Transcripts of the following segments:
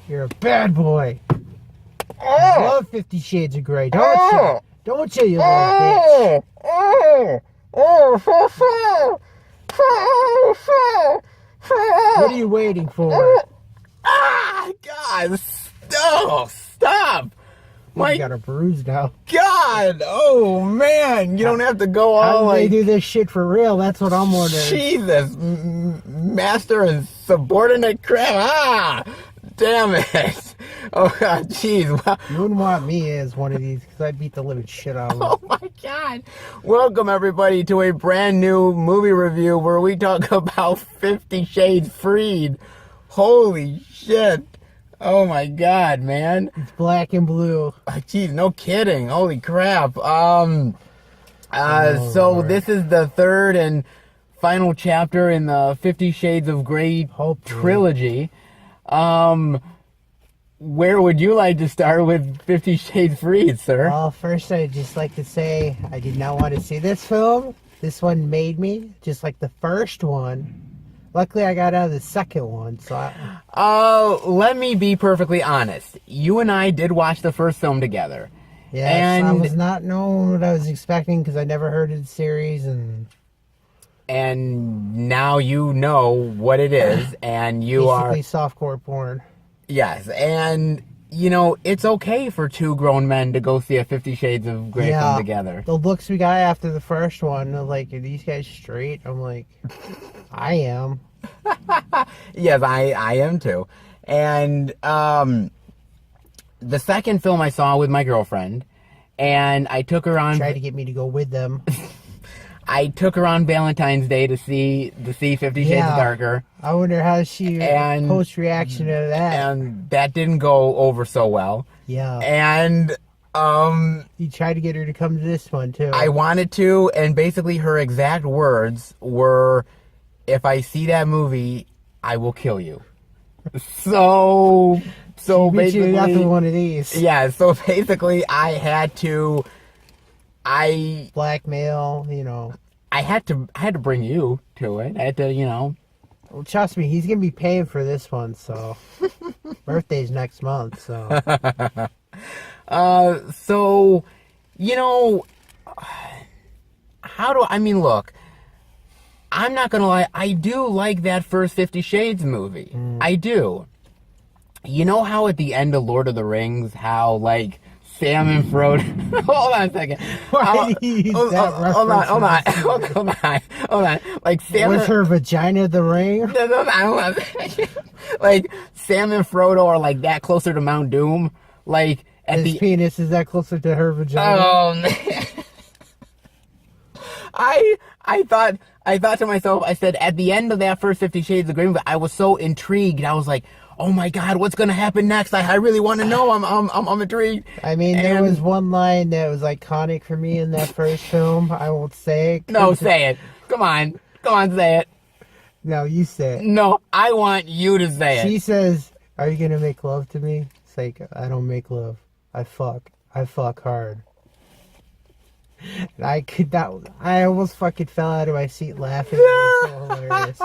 You're a bad boy. Oh. You love 50 Shades of Grey, don't you? Don't you, you little bitch? What are you waiting for? Ah, God, stop. You got a bruise now. God, oh man, you don't have to go all How do like... they do this shit for real? That's what I'm wondering. Jesus, master and subordinate crap. Ah, damn it. Oh God, jeez. Wow. You wouldn't want me as one of these because I beat the living shit out of them. Oh my God. Welcome everybody to a brand new movie review where we talk about 50 Shades Freed. Holy shit. Oh my God, man. It's black and blue. Jeez, no kidding. Holy crap. Lord. This is the third and final chapter in the 50 Shades of Grey trilogy. Where would you like to start with 50 Shades Freed, sir? Well, first I'd just like to say I did not want to see this film. This one made me, just like the first one. Luckily, I got out of the second one, so let me be perfectly honest. You and I did watch the first film together. Yeah, and I was not knowing what I was expecting because I never heard of the series, and now you know what it is, and you basically softcore porn. Yes, and you know it's okay for two grown men to go see a 50 Shades of Grey film together. The looks we got after the first one, they're like, are these guys straight? I'm like, I am. Yes, I am too. And the second film I saw with my girlfriend, and I took her on... Tried to get me to go with them. I took her on Valentine's Day to see 50 Shades Darker. I wonder how she post-reaction to that. And that didn't go over so well. Yeah. And... you tried to get her to come to this one, too. I wanted to, and basically her exact words were... If I see that movie, I will kill you. So basically, you got through one of these. Yeah. So basically, I had to blackmail. You know, I had to bring you to it. I had to, you know. Well, trust me, he's gonna be paying for this one. So birthday's next month. So. So, you know, look. I'm not gonna lie, I do like that first 50 Shades movie. I do. You know how at the end of Lord of the Rings, how, like, Sam and Frodo... Hold on a second. Hold on. Like, Sam... Was her vagina the ring? Like, Sam and Frodo are, like, that closer to Mount Doom. Like, his penis is that closer to her vagina? Oh, man. I thought to myself, I said, at the end of that first 50 Shades of Grey movie, I was so intrigued. I was like, oh my God, what's going to happen next? I really want to know. I'm intrigued. I mean, there was one line that was iconic for me in that first film. I won't say it. No, say it. Come on, say it. No, you say it. No, I want you to say it. She says, are you going to make love to me? It's like, I don't make love. I fuck hard. And I almost fucking fell out of my seat laughing. It was so hilarious.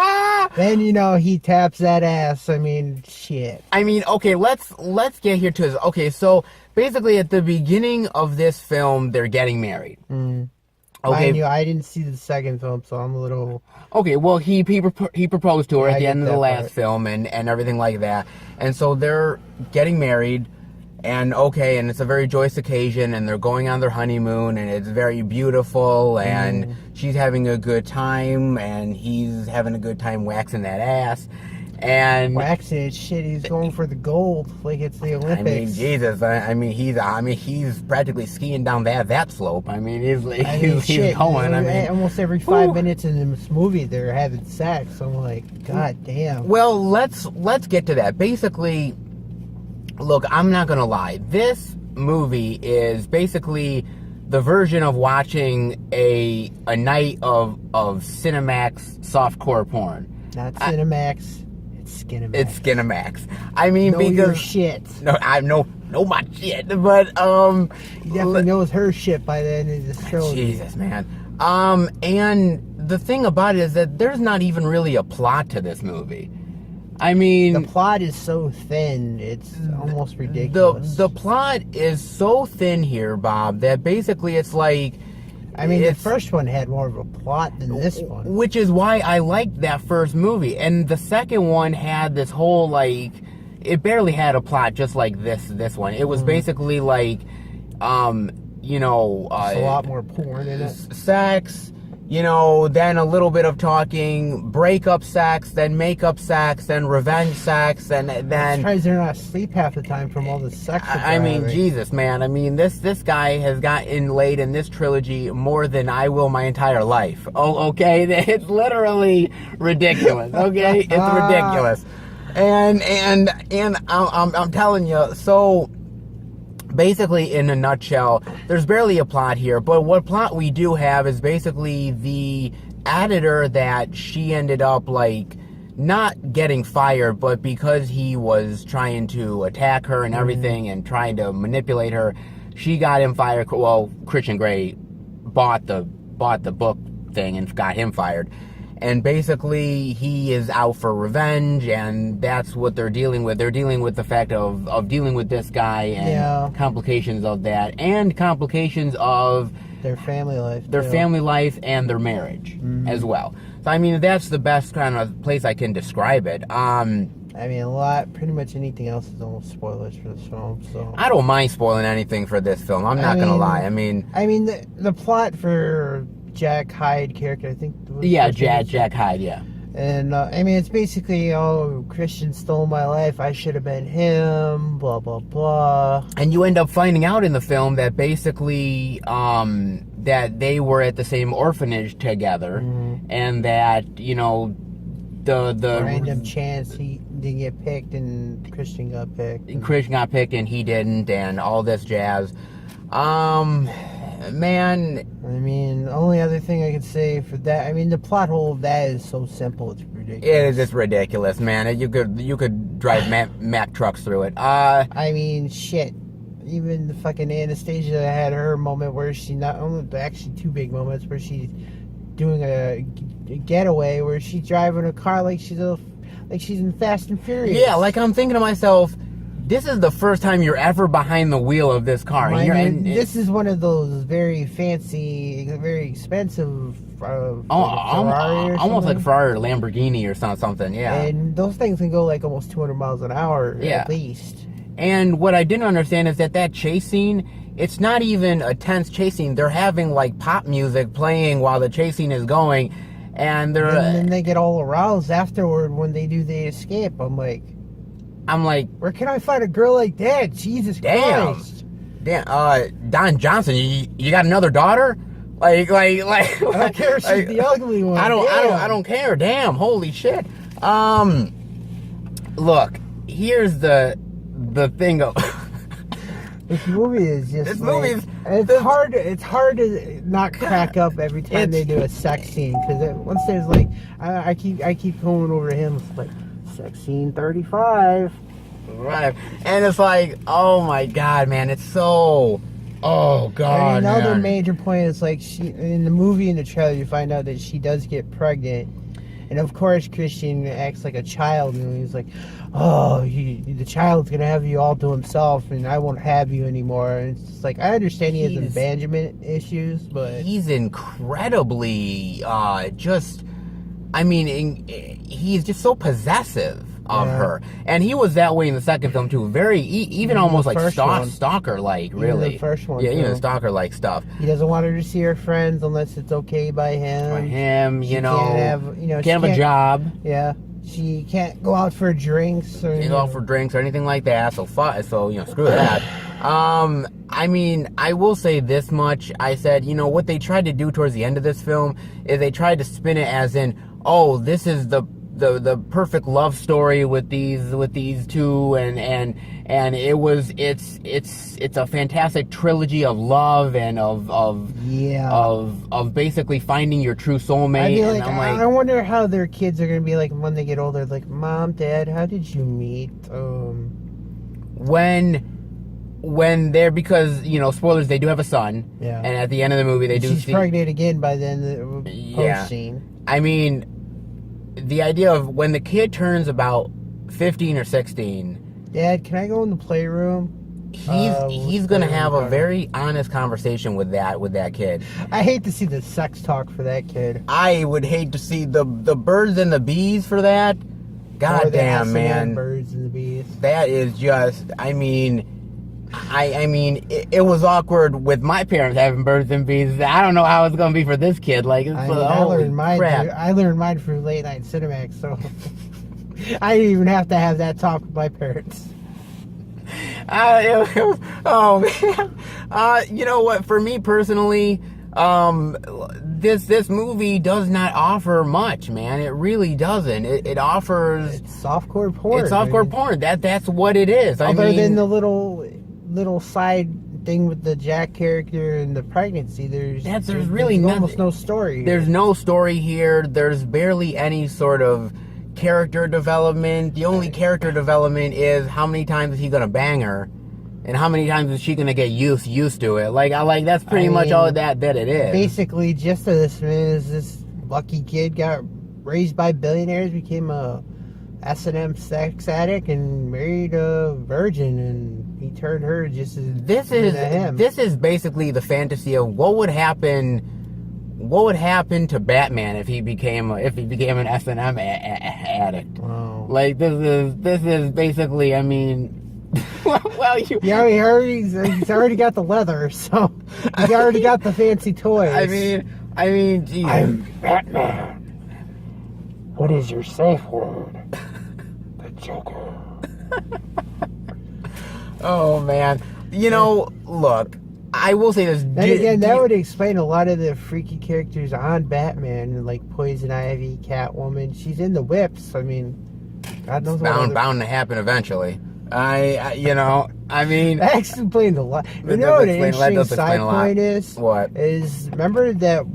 Then, you know, he taps that ass. I mean, shit. I mean, okay, let's get here to this. Okay, so basically at the beginning of this film, they're getting married. Okay. Mind you, I didn't see the second film, so I'm a little... Okay, well, he proposed to her at the end of the last film and everything like that. And so they're getting married. And it's a very joyous occasion, and they're going on their honeymoon, and it's very beautiful, and she's having a good time, and he's having a good time waxing that ass, and... Waxing it, shit, he's going for the gold, like it's the Olympics. I mean, Jesus, he's practically skiing down that slope. I mean, he's going, almost every 5 minutes in this movie, they're having sex, I'm like, God damn. Well, let's get to that. Basically... Look, I'm not gonna lie. This movie is basically the version of watching a night of Cinemax softcore porn. Not Cinemax, it's Skinemax. It's Skinemax. I mean, know because your shit. No, I know my shit, but he definitely knows her shit by the end of the show. Jesus, man. And the thing about it is that there's not even really a plot to this movie. I mean, the plot is so thin, it's almost ridiculous. The plot is so thin here, Bob, that basically it's like... I mean, the first one had more of a plot than this one. Which is why I liked that first movie. And the second one had this whole, like... It barely had a plot just like this one. It was basically like, you know... There's a lot more porn in it. Sex... You know, then a little bit of talking, breakup sex, then makeup sex, then revenge sex, and then... I'm surprised they're not asleep half the time from all the sex. I mean, Jesus, man. I mean, this guy has gotten laid in this trilogy more than I will my entire life. Oh, okay? It's literally ridiculous, okay? It's ridiculous. And I'm telling you, so... Basically, in a nutshell, there's barely a plot here, but what plot we do have is basically the editor that she ended up, like, not getting fired, but because he was trying to attack her and everything and trying to manipulate her, she got him fired. Well, Christian Grey bought the book thing and got him fired. And basically, he is out for revenge, and that's what they're dealing with. They're dealing with the fact of dealing with this guy and complications of that, and complications of their family life. Family life and their marriage as well. So, I mean, that's the best kind of place I can describe it. I mean, pretty much anything else is almost spoilers for this film, so... I don't mind spoiling anything for this film. I'm not going to lie. I mean, the plot for... Jack Hyde character, I think. Jack Hyde, yeah. And, I mean, it's basically, oh, Christian stole my life, I should have been him, blah, blah, blah. And you end up finding out in the film that basically, that they were at the same orphanage together, and that, you know, the random chance he didn't get picked and Christian got picked. Christian got picked and he didn't, and all this jazz. Man, I mean, the only other thing I could say for that, I mean, the plot hole of that is so simple, it's ridiculous. It is just ridiculous, man. You could drive Mack trucks through it. I mean, shit. Even the fucking Anastasia had her moment where she not only, actually two big moments where she's doing a getaway where she's driving a car like she's in Fast and Furious. Yeah, like I'm thinking to myself, this is the first time you're ever behind the wheel of this car. This is one of those very fancy, very expensive Ferrari almost like a Ferrari or Lamborghini or something, yeah. And those things can go like almost 200 miles an hour at least. And what I didn't understand is that chase scene, it's not even a tense chase scene. They're having like pop music playing while the chase scene is going. And then they get all aroused afterward when they do the escape. I'm like, where can I find a girl like that? Jesus Christ. Damn, Don Johnson, you got another daughter? I don't care if she's the ugly one. I don't care. Damn, holy shit. Look, here's the thing of this movie is just it's hard to not crack up every time they do a sex scene, because once there's like I keep going over to him, it's like sex scene 35. Right. And it's like, oh my god, man, it's so... Oh god. And another major point is like, she in the movie, in the trailer, you find out that she does get pregnant. And of course, Christian acts like a child, and he's like, oh, the child's gonna have you all to himself, and I won't have you anymore. And it's just like, I understand he has abandonment issues, but... He's incredibly, he's just so possessive of her, and he was that way in the second film too. Very, even almost like stalker-like, really. The first one, even stalker-like stuff. He doesn't want her to see her friends unless it's okay by him. Can't have a job. Yeah, she can't go out for drinks or anything like that. So screw that. I mean, I will say this much. I said, what they tried to do towards the end of this film is they tried to spin it as in, oh, this is the perfect love story with these two, and it's a fantastic trilogy of love and of basically finding your true soulmate. I wonder how their kids are gonna be like when they get older. Like, Mom, Dad, how did you meet? When they're, because spoilers, they do have a son. Yeah. And at the end of the movie, she's pregnant again by the end of the post scene. I mean, the idea of when the kid turns about 15 or 16. Dad, can I go in the playroom? He's gonna have a very honest conversation with that kid. I hate to see the sex talk for that kid. I would hate to see the birds and the bees for that. God damn, man. Birds and the bees. That is just, I mean, it was awkward with my parents having birds and bees. I don't know how it's gonna be for this kid. Like, I learned mine through late night Cinemax, so I didn't even have to have that talk with my parents. Oh man, you know what? For me personally, this movie does not offer much, man. It really doesn't. It offers it's softcore porn. It's softcore porn. That's what it is. Other than the little side thing with the Jack character and the pregnancy, there's really almost no story here. There's no story here. There's barely any sort of character development. The only character development is how many times is he gonna bang her, and how many times is she gonna get used to it. Like that's pretty much all that it is. Basically, just this man is this lucky kid got raised by billionaires, became a S&M sex addict, and married a virgin, and he turned her just as this is basically the fantasy of what would happen to Batman if he became an S&M addict. Wow. Like this is basically, I mean, well, he's already got the leather, so he's already got the fancy toys. I mean, geez. I'm Batman. What is your safe word? The Joker. Oh man, look. I will say this. Then again, that would explain a lot of the freaky characters on Batman, like Poison Ivy, Catwoman. She's in the whips. I mean, God knows what bound to happen eventually. That explains a lot. You know what an interesting side point is? What? Remember that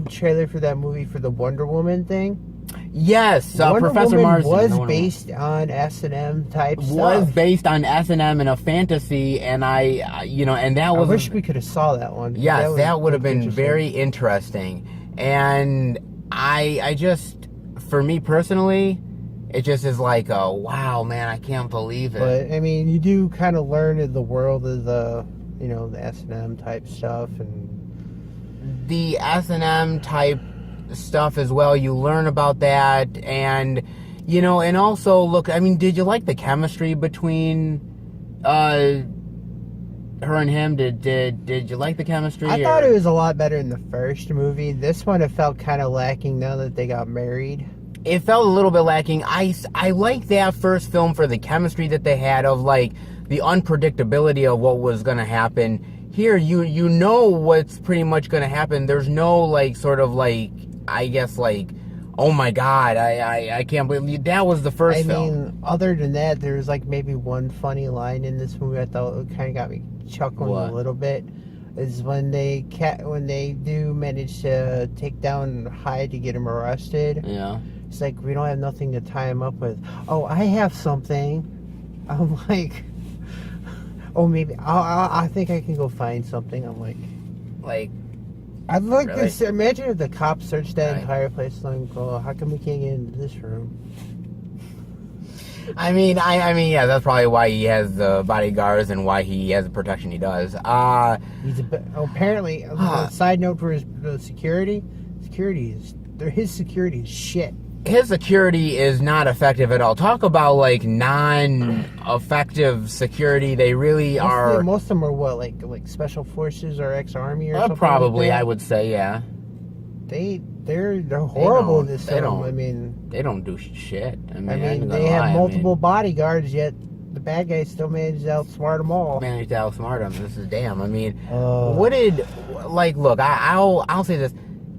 trailer for that movie for the Wonder Woman thing? Yes, Professor Woman Marsden was based on S&M type stuff. Was based on S&M and a fantasy, and and that was. I wish we could have saw that one. Yes, that would have been very interesting. And I just, for me personally, it just is like, oh wow, man, I can't believe it. But I mean, you do kind of learn in the world of the S&M type stuff and the S&M type stuff as well. You learn about that, and and also look, I mean, did you like the chemistry between her and him? Did you like the chemistry? I thought it was a lot better in the first movie. This one, it felt kind of lacking now that they got married. It felt a little bit lacking. I like that first film for the chemistry that they had, of like the unpredictability of what was going to happen. Here, you know what's pretty much going to happen. There's no like sort of like, I guess, like, oh my God, I can't believe that was the first film. I mean, other than that, there's like maybe one funny line in this movie I thought it kind of got me chuckling a little bit. Is when they do manage to take down Hyde to get him arrested. Yeah. It's like, we don't have nothing to tie him up with. Oh, I have something. I'm like, oh, maybe I think I can go find something. I'm like. I'd like really? to imagine if the cops searched that entire place and go, how come we can't get into this room? I mean, yeah, that's probably why he has the bodyguards and why he has the protection he does. Apparently, side note for his security his security is shit. His security is not effective at all. Talk about like non-effective security. They really are. Most of them are what, like special forces or ex-army or something. Probably, like that? I would say, yeah. They're horrible in this film. I mean, they don't do shit. I mean, they have multiple bodyguards, yet the bad guys still manage to outsmart them all. Managed to outsmart them. This is damn. I mean, look, I'll say this.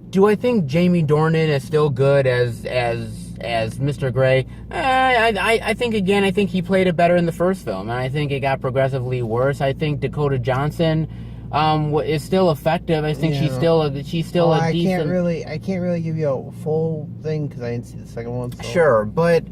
Do I think Jamie Dornan is still good as Mr. Grey? I think he played it better in the first film, and I think it got progressively worse. I think Dakota Johnson is still effective. I think she's still a decent. I can't really give you a full thing because I didn't see the second one. So. Sure, but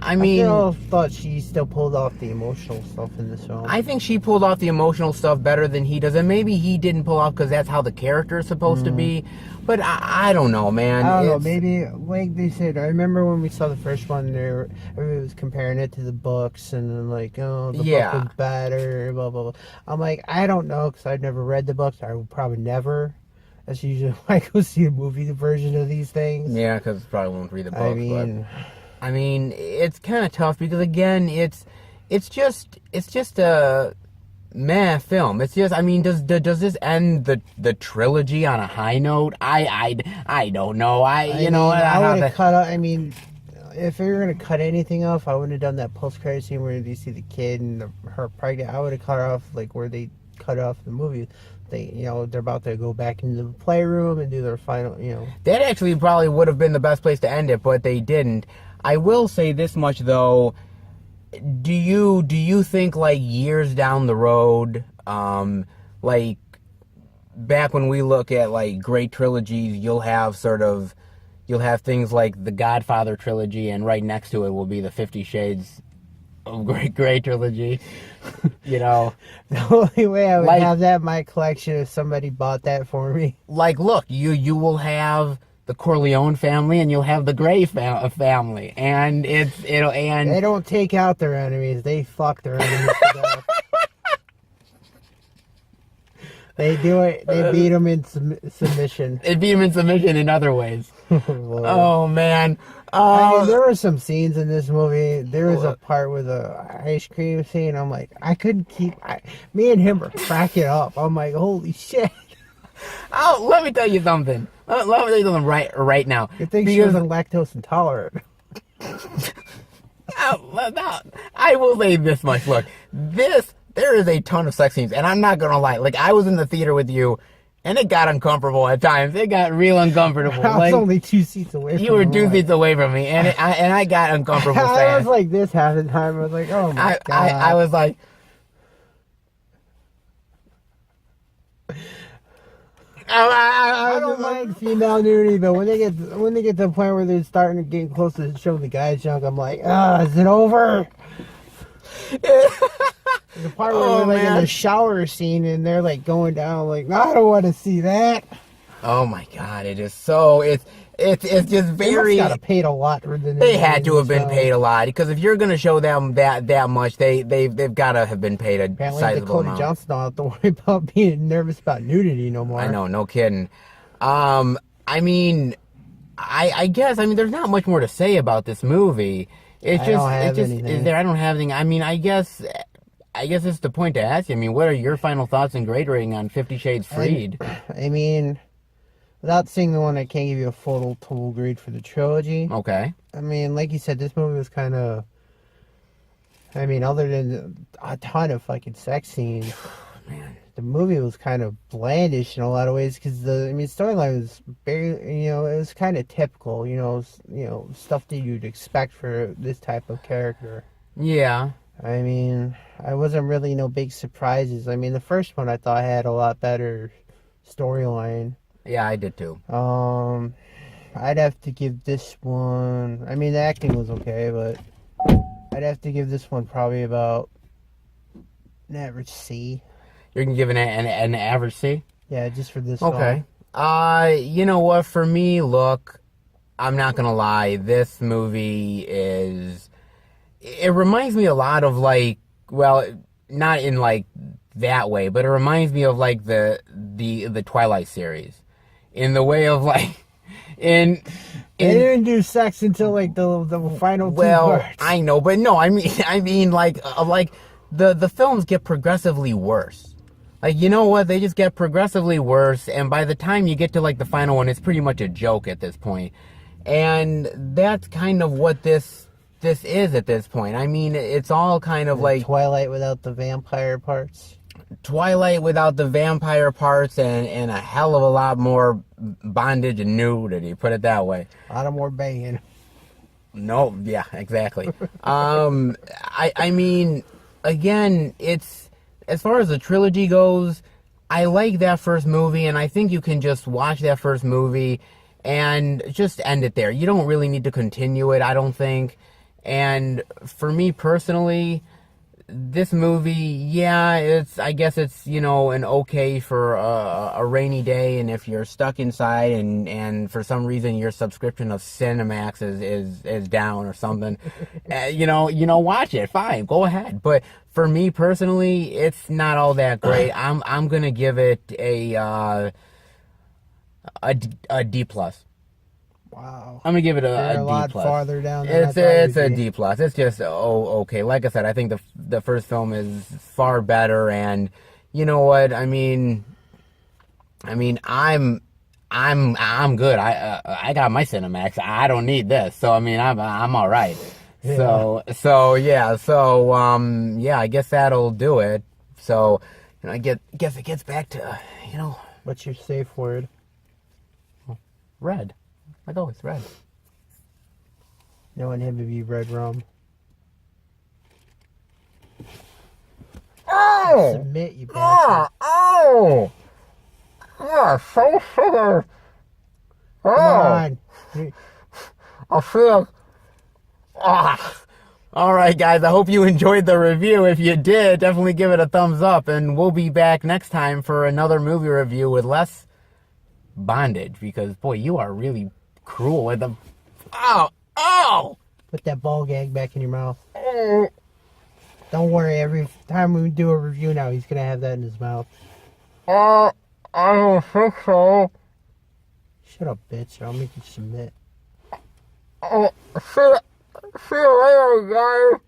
I mean, still thought she still pulled off the emotional stuff in this film. I think she pulled off the emotional stuff better than he does, and maybe he didn't pull off because that's how the character is supposed to be. But I don't know, man. I don't know. Maybe like they said. I remember when we saw the first one, everybody was comparing it to the books, and then like, oh, the book was better. Blah blah blah. I'm like, I don't know because I've never read the books. I will probably never. That's usually why I go see a movie version of these things. Yeah, because probably won't read the book. I mean, it's kind of tough because again, it's just a meh film. It's just, I mean, does this end the trilogy on a high note? I don't know. I would have cut. I mean, if we were gonna cut anything off, I wouldn't have done that post-credit scene where you see the kid and her pregnant. I would have cut off like where they cut off the movie. They're about to go back into the playroom and do their final, That actually probably would have been the best place to end it, but they didn't. I will say this much though. Do you think like years down the road, like back when we look at like great trilogies, you'll have things like the Godfather trilogy, and right next to it will be the 50 Shades of Grey trilogy. The only way I would have that in my collection if somebody bought that for me. Like, look, you will have the Corleone family and you'll have the Grey family, and they don't take out their enemies; they fuck their enemies to death. They do it. They beat them in submission. They beat them in submission in other ways. Oh man. I mean, there were some scenes in this movie. There was a part with a ice cream scene. I'm like, I couldn't keep. Me and him were cracking up. I'm like, holy shit. Oh, let me tell you something. Let me tell you something right now. You think she was lactose intolerant? I will say this much. Look, there is a ton of sex scenes, and I'm not gonna lie. Like, I was in the theater with you, and it got uncomfortable at times. It got real uncomfortable. I was only 2 seats away from you. You were 2 seats away from me, and I got uncomfortable. I was like this half the time. I was like, oh my God. I was like, I don't mind female nudity, but when they get to the point where they're starting to get close to show the guy's junk, I'm like, is it over? The part where they're like in the shower scene and they're like going down, like, no, I don't want to see that. Oh my God, it is so it's just very. They must got paid a lot. They had to have been paid a lot, because if you're gonna show them that much, they've got to have been paid a sizable amount. Dakota Johnson don't have to worry about being nervous about nudity no more. I know, no kidding. I mean, I guess there's not much more to say about this movie. I don't have anything. I mean, I guess it's the point to ask you. I mean, what are your final thoughts and grade rating on 50 Shades Freed? I mean, without seeing the one, I can't give you a full total grade for the trilogy. Okay. I mean, like you said, this movie was kind of. I mean, other than a ton of fucking sex scenes, man, the movie was kind of blandish in a lot of ways, because storyline was very, it was kind of typical, stuff that you'd expect for this type of character. Yeah. I mean, I wasn't really no big surprises. I mean, the first one I thought had a lot better storyline. Yeah, I did too. I'd have to give this one. I mean, the acting was okay, but I'd have to give this one probably about an average C. You're gonna give it an average C? Yeah, just for this one. Okay. You know what? For me, look, I'm not gonna lie. This movie it reminds me a lot of, like, well, not in like that way, but it reminds me of like the Twilight series, in the way of like, they didn't do sex until like the final 2 parts. I know, but no, I mean like the films get progressively worse. Like, you know what? They just get progressively worse, and by the time you get to like the final one, it's pretty much a joke at this point. And that's kind of what this is at this point. I mean, it's all kind of like Twilight without the vampire parts. Twilight without the vampire parts, and a hell of a lot more bondage and nudity, put it that way. A lot of more banging. No, yeah, exactly. I mean, again, it's, as far as the trilogy goes, I like that first movie, and I think you can just watch that first movie and just end it there. You don't really need to continue it, I don't think. And for me personally, this movie, yeah, I guess it's, you know, an okay for a rainy day, and if you're stuck inside and for some reason your subscription of Cinemax is down or something, you know, watch it, fine, go ahead. But for me personally, it's not all that great. I'm gonna give it a D plus. Wow. I'm gonna give it You're a D lot plus. farther down than It's I thought it's you'd a be. D plus. It's just okay. Like I said, I think the first film is far better, and you know what? I mean, I'm good. I got my Cinemax. I don't need this, so I mean, I'm all right. Yeah. So yeah. I guess that'll do it. So you know, guess it gets back to you know, What's your safe word? red. Like always, red. No inhibited red rum. Oh! Submit, you bastard. Oh! So sugar. Come on. I feel. All right, guys. I hope you enjoyed the review. If you did, definitely give it a thumbs up, and we'll be back next time for another movie review with less bondage. Because boy, you are really cruel with them. Oh! Put that ball gag back in your mouth. Oh! Don't worry, every time we do a review now, he's gonna have that in his mouth. I don't think so. Shut up, bitch. I'll make you submit. See you later, guys.